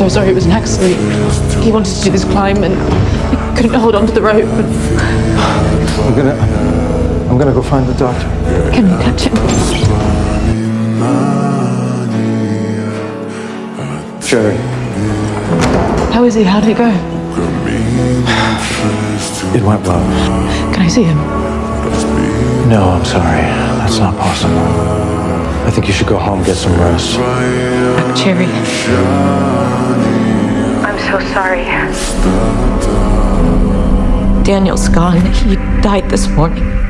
so sorry. It was an accident. He wanted to do this climb and he couldn't hold on to the rope. I'm gonna go find the doctor. Can you catch him? Sherry. How is he? How did it go? It went well. Can I see him? No, I'm sorry. That's not possible. I think you should go home, get some rest. Cherry. I'm so sorry. Daniel's gone. He died this morning.